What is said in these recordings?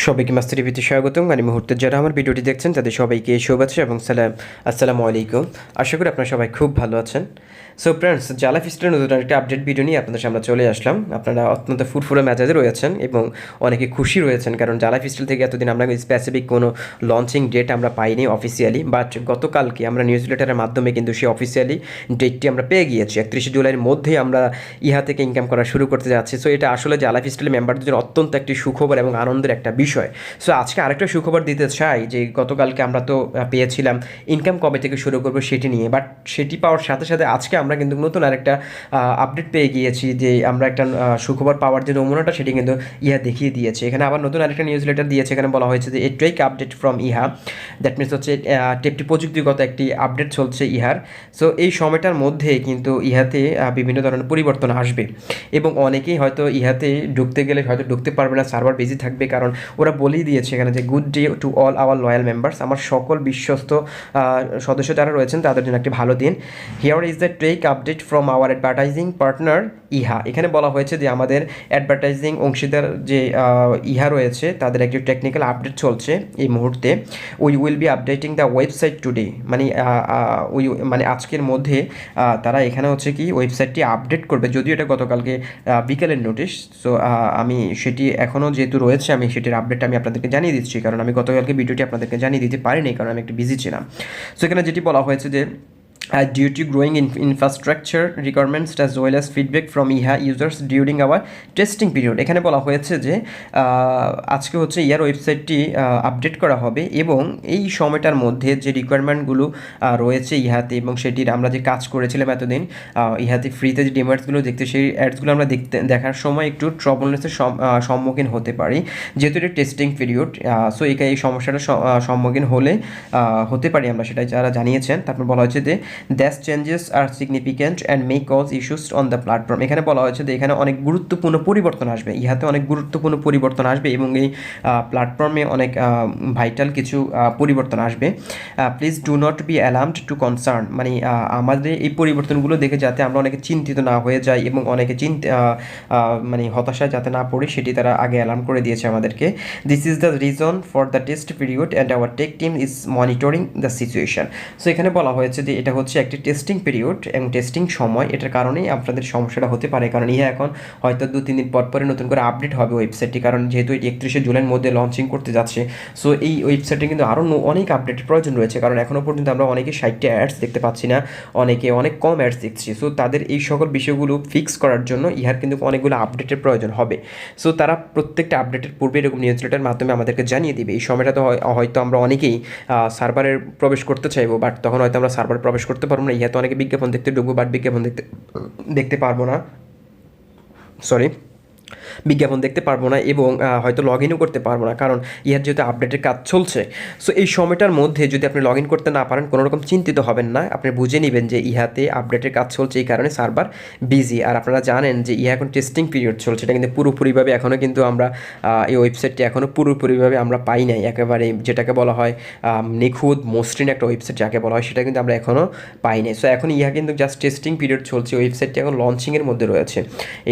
সবাইকে মাস্টার টিভিতে স্বাগতম। মানে মুহূর্তে যারা আমার ভিডিওটি দেখছেন তাদের সবাইকে শুভেচ্ছা এবং আসসালামু আলাইকুম। আশা করি আপনারা সবাই খুব ভালো আছেন। সো ফ্রেন্ডস, জালাফিস্টাইলের নতুন একটা আপডেট ভিডিও নিয়ে আপনাদের সামনে চলে আসলাম। আপনারা অত্যন্ত ফুরফুরে মেজাজে রয়েছেন এবং অনেকে খুশি রয়েছেন, কারণ জালাফিস্টাইল থেকে এতদিন আমরা স্পেসিফিক কোনো লঞ্চিং ডেট আমরা পাইনি অফিসিয়ালি, বাট গতকালকে আমরা নিউজ লেটারের মাধ্যমে কিন্তু সেই অফিসিয়ালি ডেটটি আমরা পেয়ে গিয়েছি। 31শে জুলাইয়ের মধ্যেই আমরা ইহা থেকে ইনকাম করা শুরু করতে যাচ্ছি। সো এটা আসলে জালাফিস্টাইল মেম্বারদের জন্য অত্যন্ত একটি সুখবর এবং আনন্দের একটা বিষয়। সো আজকে আরেকটা সুখবর দিতে চাই যে গতকালকে আমরা তো পেয়েছিলাম ইনকাম কবে থেকে শুরু করবো সেটি নিয়ে, বাট সেটি পাওয়ার সাথে সাথে আজকে আমরা কিন্তু নতুন আরেকটা আপডেট পেয়ে গিয়েছি যে আমরা একটা সুখবর পাওয়ার যে নমুনাটা সেটি কিন্তু ইহা দেখিয়ে দিয়েছে। এখানে আবার নতুন আরেকটা নিউজ লেটার দিয়েছে, এখানে বলা হয়েছে যে এ টুইক আপডেট ফ্রম ইহা, দ্যাট মিনস হচ্ছে একটি প্রযুক্তিগত একটি আপডেট চলছে ইহার। সো এই সময়টার মধ্যে কিন্তু ইহাতে বিভিন্ন ধরনের পরিবর্তন আসবে এবং অনেকেই হয়তো ইহাতে ঢুকতে গেলে হয়তো ঢুকতে পারবে না, সার্ভার বিজি থাকবে, কারণ ওরা বলেই দিয়েছে এখানে যে good day to all our loyal members, আমার সকল বিশ্বস্ত সদস্য যারা রয়েছেন তাদের জন্য একটি ভালো দিন। Here is the take update from our advertising partner ইহা। এখানে বলা হয়েছে যে আমাদের অ্যাডভার্টাইজিং অংশীদার যে ইহা রয়েছে তাদের একটি টেকনিক্যাল আপডেট চলছে এই মুহূর্তে। We will be updating the website today, মানে আজকের মধ্যে তারা এখানে হচ্ছে কি ওয়েবসাইটটি আপডেট করবে, যদিও এটা গতকালকে বিকেলের নোটিশ। সো আমি সেটি এখনও যেহেতু রয়েছে আমি সেটির আপডেট আমি আপনাদেরকে জানিয়ে দিচ্ছি, কারণ আমি গতকালকে ভিডিওটি আপনাদেরকে জানিয়ে দিতে পারিনি, কারণ আমি একটু বিজি ছিলাম। সো এখানে যেটি বলা হয়েছে যে due to growing infrastructure requirements as well as feedback from EEHHAA users during our testing period, এখানে বলা হয়েছে যে আজকে হচ্ছে ইয়ার ওয়েবসাইটটি আপডেট করা হবে এবং এই সময়টার মধ্যে যে রিকোয়ারমেন্টগুলো রয়েছে ইহাতে এবং সেটির আমরা যে কাজ করেছিলাম এতদিন ইহাতে ফ্রিতে যে ডিমার্টসগুলো দেখতে, সেই অ্যাডসগুলো আমরা দেখার সময় একটু ট্রাবলনেসের সম্মুখীন হতে পারি, যেহেতু এটা টেস্টিং পিরিয়ড। সো এই সমস্যাটার সম্মুখীন হতে পারি আমরা, সেটাই যারা জানিয়েছেন। তারপর বলা হয়েছে যে that's changes are significant and may cause issues on the platform. এখানে বলা হয়েছে যে এখানে অনেক গুরুত্বপূর্ণ পরিবর্তন আসবে, ইহাতে অনেক গুরুত্বপূর্ণ পরিবর্তন আসবে এবং এই প্ল্যাটফর্মে অনেক ভাইটাল কিছু পরিবর্তন আসবে। Please do not be alarmed to concern, মানে আমাদের এই পরিবর্তনগুলো দেখে যাতে আমরা অনেকে চিন্তিত না হয়ে যাই এবং অনেকে মানে হতাশায় যাতে না পড়ি সেটি তারা আগে অ্যালার্ম করে দিয়েছে আমাদেরকে। This is the reason for the test period and our tech team is monitoring the situation. So এখানে বলা হয়েছে যে এটা হচ্ছে একটি টেস্টিং পিরিয়ড এবং টেস্টিং সময়, এটার কারণেই আপনাদের সমস্যাটা হতে পারে, কারণ ইহা এখন হয়তো 2-3 দিন পরে নতুন করে আপডেট হবে ওয়েবসাইটটি, কারণ যেহেতু এটি 31শে জুলাইয়ের মধ্যে লঞ্চিং করতে যাচ্ছে। সো এই ওয়েবসাইটে কিন্তু আরও অনেক আপডেটের প্রয়োজন রয়েছে, কারণ এখনও পর্যন্ত আমরা অনেকে 60টা অ্যাডস দেখতে পাচ্ছি না, অনেকে অনেক কম অ্যাডস দেখছি। সো তাদের এই সকল বিষয়গুলো ফিক্স করার জন্য ইহার কিন্তু অনেকগুলো আপডেটের প্রয়োজন হবে। সো তারা প্রত্যেকটা আপডেটের পূর্বে এরকম নিউজ লেটারের মাধ্যমে আমাদেরকে জানিয়ে দিবে। এই সময়টা তো হয়তো আমরা অনেকেই সার্ভারে প্রবেশ করতে চাইবো, বাট তখন হয়তো আমরা সার্ভারে প্রবেশ করতে পারবো না, ইহাতে অনেকে বিজ্ঞাপন দেখতে ঢুকবো, বাট বিজ্ঞাপন দেখতে পারবো না, বিজ্ঞাপন দেখতে পারবো না এবং হয়তো লগ ইনও করতে পারবো না, কারণ ইহার যেহেতু আপডেটের কাজ চলছে। সো এই সময়টার মধ্যে যদি আপনি লগ ইন করতে না পারেন কোনো রকম চিন্তিত হবেন না, আপনি বুঝে নেবেন যে ইহাতে আপডেটের কাজ চলছে, এই কারণে সার্ভার বিজি। আর আপনারা জানেন যে ইহা এখন টেস্টিং পিরিয়ড চলছে, এটা কিন্তু পুরোপুরিভাবে এখনও কিন্তু আমরা এই ওয়েবসাইটটি এখনও পুরোপুরিভাবে আমরা পাই নাই, একেবারে যেটাকে বলা হয় নিখুঁত মসৃণ একটা ওয়েবসাইট যাকে বলা হয়, সেটা কিন্তু আমরা এখনও পাই নাই। সো এখন ইহা কিন্তু জাস্ট টেস্টিং পিরিয়ড চলছে, ওয়েবসাইটটি এখন লঞ্চিংয়ের মধ্যে রয়েছে,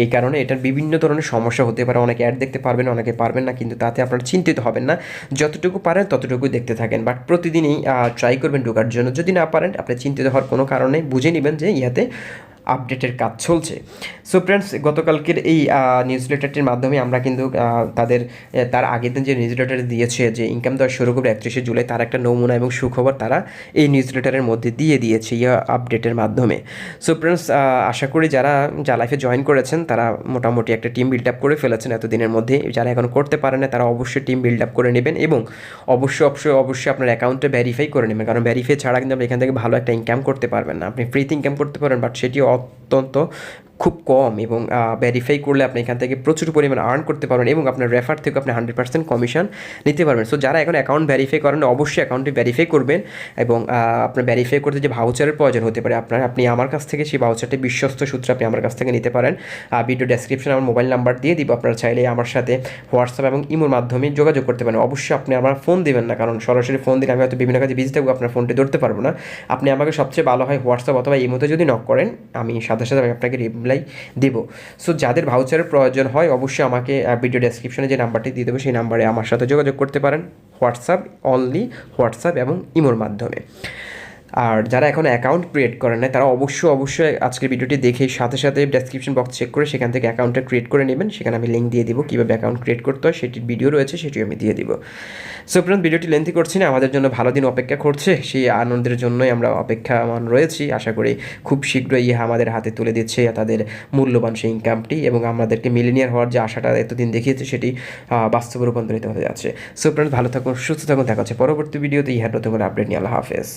এই কারণে এটার বিভিন্ন ধরনের সমস্যা হতে পারে, অনেকে অ্যাড দেখতে পারবেন অনেকে পারবেন না, কিন্তু তাতে আপনারা চিন্তিত হবেন না, যতটুকু পারেন ততটুকু দেখতে থাকেন, বাট প্রতিদিনই ট্রাই করবেন ঢোকার জন্য। যদি না পারেন আপনি চিন্তিত হওয়ার কোনো কারণে বুঝে নেবেন যে ইহাতে আপডেটের কাজ চলছে। সো ফ্রেন্ডস, গতকালকের এই নিউজ লেটারটির মাধ্যমে আমরা কিন্তু তার আগের দিন যে নিউজ লেটার দিয়েছে যে ইনকাম দেওয়া শুরু করবে 31শে জুলাই, তার একটা নমুনা এবং সুখবর তারা এই নিউজ লেটারের মধ্যে দিয়ে দিয়েছে ইয়া আপডেটের মাধ্যমে। সো ফ্রেন্ডস, আশা করি যারা জালাইফে জয়েন করেছেন তারা মোটামুটি একটা টিম বিল্ড আপ করে ফেলেছেন এতদিনের মধ্যে। যারা এখন করতে পারেন না তারা অবশ্যই টিম বিল্ড আপ করে নেবেন এবং অবশ্যই আপনার অ্যাকাউন্টে ভেরিফাই করে নেবেন, কারণ ভেরিফাই ছাড়া কিন্তু আপনি এখান থেকে ভালো একটা ইনকাম করতে পারবেন না। আপনি ফ্রিতে ইনকাম করতে পারেন, বাট সেটি অত্যন্ত খুব কম, এবং ভেরিফাই করলে আপনি এখান থেকে প্রচুর পরিমাণ আর্ন করতে পারবেন এবং আপনার রেফার থেকে আপনি 100% কমিশন নিতে পারবেন। সো যারা এখন অ্যাকাউন্ট ভেরিফাই করেন অবশ্যই অ্যাকাউন্টটি ভেরিফাই করবেন এবং আপনার ভেরিফাই করতে যে ভাউচারের প্রয়োজন হতে পারে আপনি আমার কাছ থেকে সেই ভাউচারটি বিশ্বস্ত সূত্রে আপনি আমার কাছ থেকে নিতে পারেন। ভিডিও ডেসক্রিপশনে আমার মোবাইল নাম্বার দিয়ে দিব, আপনারা চাইলে আমার সাথে হোয়াটসঅ্যাপ এবং ইমোর মাধ্যমে যোগাযোগ করতে পারেন। অবশ্যই আপনি আমার ফোন দিবেন না, কারণ সরাসরি ফোন দিলে আমি হয়তো বিভিন্ন কাজে বিজি থাকবো, আপনার ফোনটি ধরতে পারবো না। আপনি আমাকে সবচেয়ে ভালো হয় হোয়াটসঅ্যাপ অথবা ইমোতে যদি নক করেন, আমি সাথে সাথে আমি আপনাকে রিপ্লাই রিপ্লাই দেব। সো যাদের ভাউচারের প্রয়োজন হয় অবশ্যই আমাকে ভিডিও ডেসক্রিপশনে যে নাম্বারটি দিয়ে দেবো সেই নাম্বারে আমার সাথে যোগাযোগ করতে পারেন, হোয়াটসঅ্যাপ, অনলি হোয়াটসঅ্যাপ এবং ইমোর মাধ্যমে। আর যারা এখন অ্যাকাউন্ট ক্রিয়েট করেন না তারা অবশ্যই আজকের ভিডিওটি দেখে সাথে সাথে ডেসক্রিপশন বক্স চেক করে সেখান থেকে অ্যাকাউন্টটা ক্রিয়েট করে নেবেন। সেখানে আমি লিঙ্ক দিয়ে দিব কীভাবে অ্যাকাউন্ট ক্রিয়েট করতে হয়, সেটির ভিডিও রয়েছে, সেটিও আমি দিয়ে দিব। সো ফ্রেন্ড, ভিডিওটি লেন্থি করছি না, আমাদের জন্য ভালো দিন অপেক্ষা করছে, সেই আনন্দের জন্যই আমরা অপেক্ষামান রয়েছি। আশা করি খুব শীঘ্রই ইহা আমাদের হাতে তুলে দিচ্ছে তাদের মূল্যবান সেই ইনকামটি, এবং আমাদেরকে মিলিনিয়ার হওয়ার যে আশাটা এতদিন দেখিয়েছে সেটি বাস্তবে রূপান্তরিত হতে যাচ্ছে। সো ফ্রেন্ড, ভালো থাকুন, সুস্থ থাকুন, দেখা হচ্ছে পরবর্তী ভিডিওতে ইহার নতুন করে আপডেট নিয়ে। আল্লাহ হাফেজ।